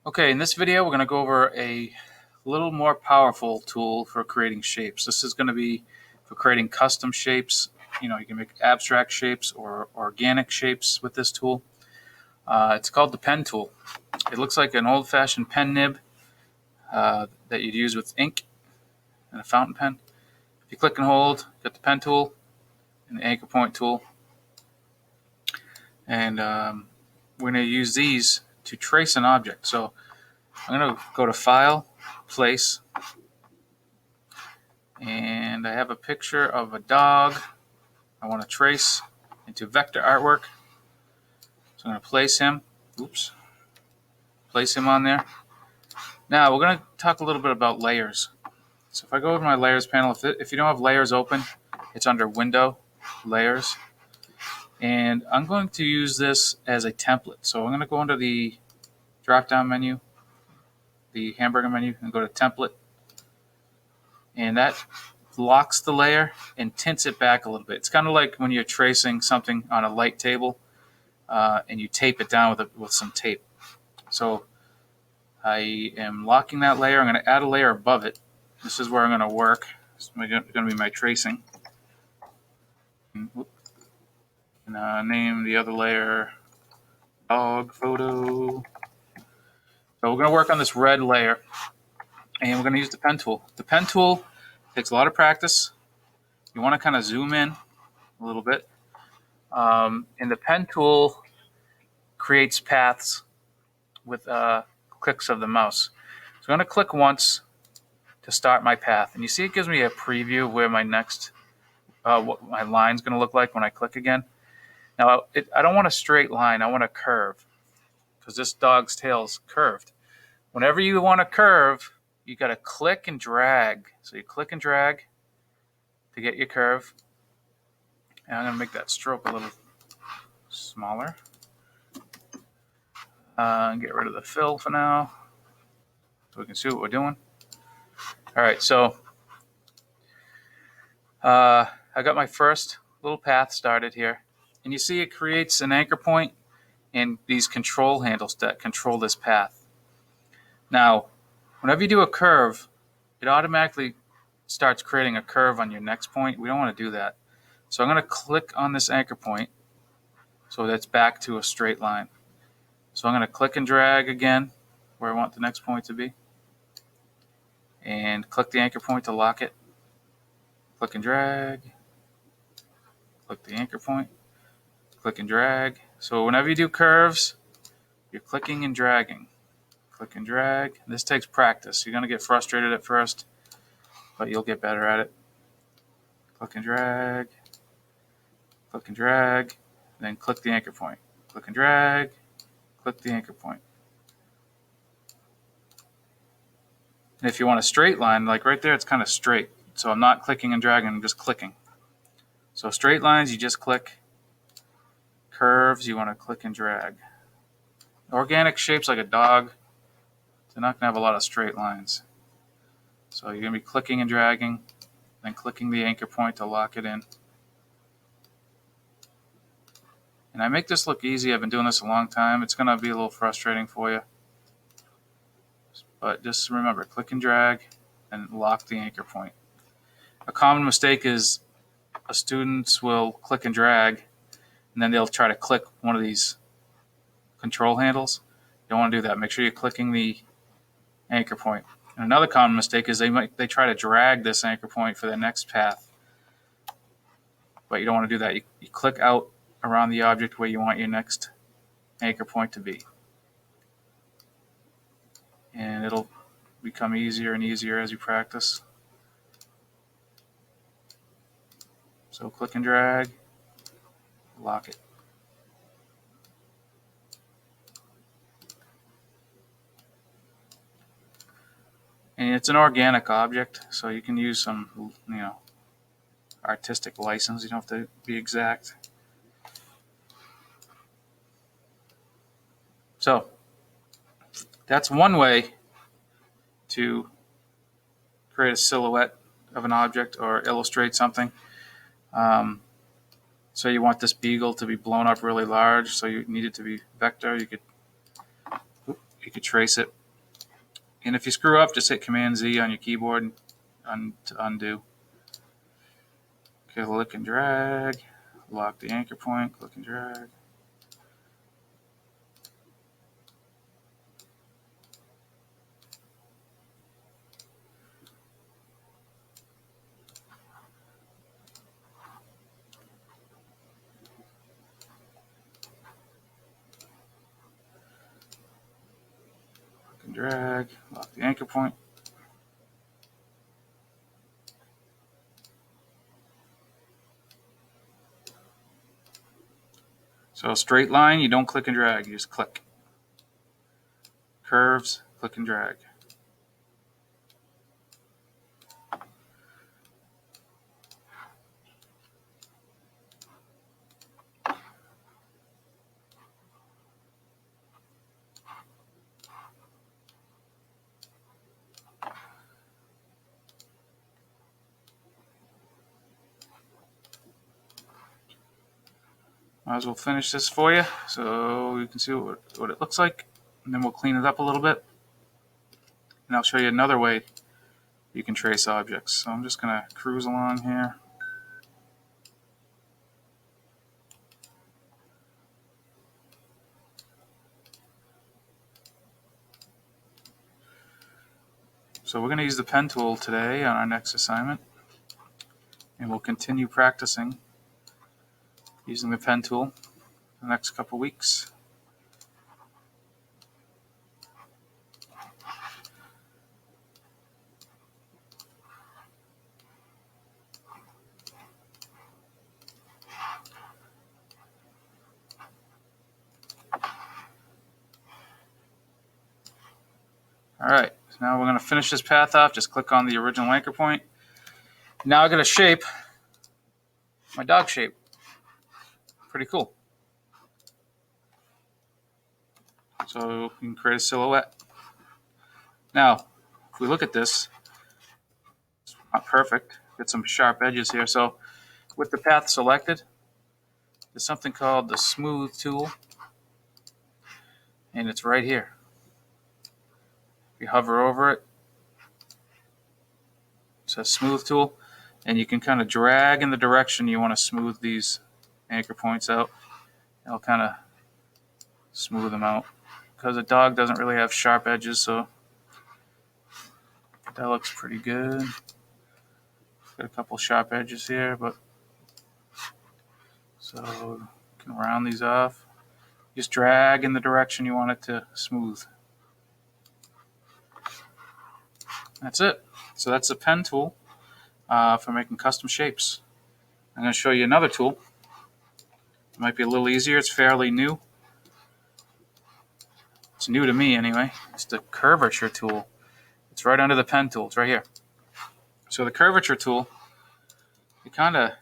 Okay, in this video, we're going to go over a little more powerful tool for creating shapes. This is going to be for creating custom shapes. You can make abstract shapes or organic shapes with this tool. It's called the pen tool. It looks like an old-fashioned pen nib that you'd use with ink and a fountain pen. If you click and hold, you got the pen tool and the anchor point tool. And we're going to use these to trace an object. So I'm going to go to File, Place, and I have a picture of a dog I want to trace into vector artwork. So I'm going to place him. Place him on there. Now we're going to talk a little bit about layers. So if I go over to my layers panel, if you don't have layers open, it's under Window, Layers. And I'm going to use this as a template. So I'm going to go under the drop-down menu, the hamburger menu, and go to Template. And that locks the layer and tints it back a little bit. It's kind of like when you're tracing something on a light table and you tape it down with some tape. So I am locking that layer. I'm going to add a layer above it. This is where I'm going to work. It's going to be my tracing. And name the other layer dog photo. So we're going to work on this red layer, and we're going to use the pen tool. The pen tool takes a lot of practice. You want to kind of zoom in a little bit. And the pen tool creates paths with clicks of the mouse. So I'm going to click once to start my path. And you see it gives me a preview of where my next, what my line's going to look like when I click again. Now, I don't want a straight line. I want a curve because this dog's tail is curved. Whenever you want a curve, you got to click and drag. So you click and drag to get your curve. And I'm going to make that stroke a little smaller. Get rid of the fill for now so we can see what we're doing. All right, so I got my first little path started here. And you see it creates an anchor point and these control handles that control this path. Now, whenever you do a curve, it automatically starts creating a curve on your next point. We don't want to do that. So I'm going to click on this anchor point so that's back to a straight line. So I'm going to click and drag again where I want the next point to be. And click the anchor point to lock it. Click and drag. Click the anchor point. Click and drag. So whenever you do curves, you're clicking and dragging. Click and drag. This takes practice. You're going to get frustrated at first, but you'll get better at it. Click and drag. Click and drag. Then click the anchor point. Click and drag. Click the anchor point. And if you want a straight line, like right there, it's kind of straight. So I'm not clicking and dragging, I'm just clicking. So straight lines, you just click. Curves, you want to click and drag. Organic shapes like a dog, they're not going to have a lot of straight lines. So you're going to be clicking and dragging, then clicking the anchor point to lock it in. And I make this look easy. I've been doing this a long time. It's going to be a little frustrating for you. But just remember, click and drag and lock the anchor point. A common mistake is students will click and drag, and then they'll try to click one of these control handles. You don't want to do that. Make sure you're clicking the anchor point. And another common mistake is they try to drag this anchor point for the next path. But you don't want to do that. You click out around the object where you want your next anchor point to be. And it'll become easier and easier as you practice. So click and drag, lock it. And it's an organic object, so you can use some, artistic license. You don't have to be exact. So that's one way to create a silhouette of an object or illustrate something. So you want this beagle to be blown up really large, so you need it to be vector. You you could trace it. And if you screw up, just hit Command Z on your keyboard to undo. Click and drag, lock the anchor point, click and drag. Click and drag, lock the anchor point. So straight line, you don't click and drag, you just click. Curves, click and drag. Might as well finish this for you so you can see what it looks like. And then we'll clean it up a little bit. And I'll show you another way you can trace objects. So I'm just going to cruise along here. So we're going to use the pen tool today on our next assignment. And we'll continue practicing using the pen tool the next couple weeks. Alright, so now we're going to finish this path off. Just click on the original anchor point. Now I got a shape, my dog shape. Pretty cool. So you can create a silhouette. Now, if we look at this, it's not perfect. Got some sharp edges here. So with the path selected, there's something called the smooth tool. And it's right here. If you hover over it, it says smooth tool. And you can kind of drag in the direction you want to smooth these anchor points out. It'll kind of smooth them out. Because a dog doesn't really have sharp edges, so that looks pretty good. Got a couple sharp edges here, but so you can round these off. Just drag in the direction you want it to smooth. That's it. So that's the pen tool for making custom shapes. I'm going to show you another tool. It might be a little easier. It's fairly new. It's new to me anyway. It's the curvature tool. It's right under the pen tool. It's right here. So the curvature tool, it kind of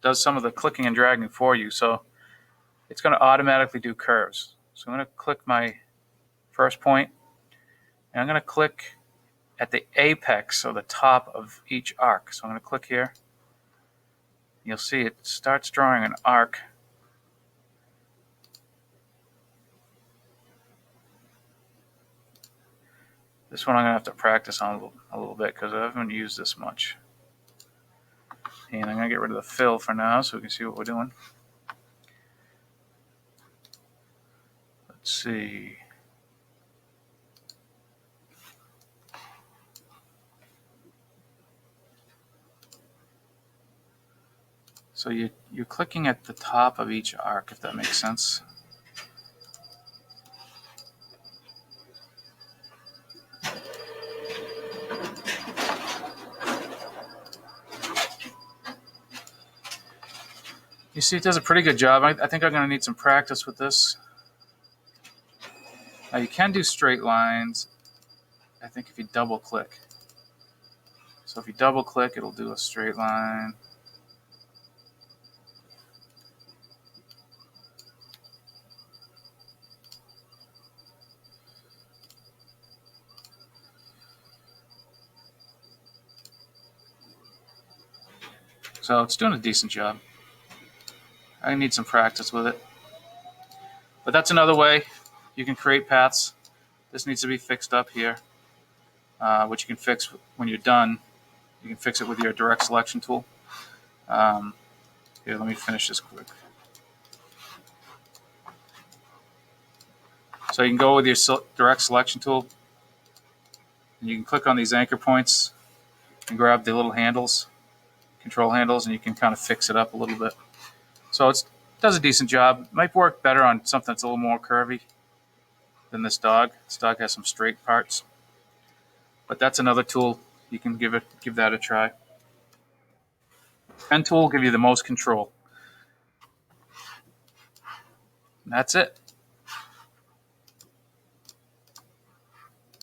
does some of the clicking and dragging for you. So it's going to automatically do curves. So I'm going to click my first point, and I'm going to click at the apex, or the top of each arc. So I'm going to click here. You'll see it starts drawing an arc. This one I'm going to have to practice on a little bit because I haven't used this much. And I'm going to get rid of the fill for now so we can see what we're doing. Let's see. So you're clicking at the top of each arc, if that makes sense. You see, it does a pretty good job. I think I'm going to need some practice with this. Now, you can do straight lines, I think, if you double click. So if you double click, it'll do a straight line. So it's doing a decent job. I need some practice with it. But that's another way you can create paths. This needs to be fixed up here, which you can fix when you're done. You can fix it with your direct selection tool. Here, let me finish this quick. So you can go with your direct selection tool, and you can click on these anchor points and grab the little handles, control handles, and you can kind of fix it up a little bit. So it does a decent job. It might work better on something that's a little more curvy than this dog. This dog has some straight parts, but that's another tool. You can give that a try. Pen tool will give you the most control. And that's it.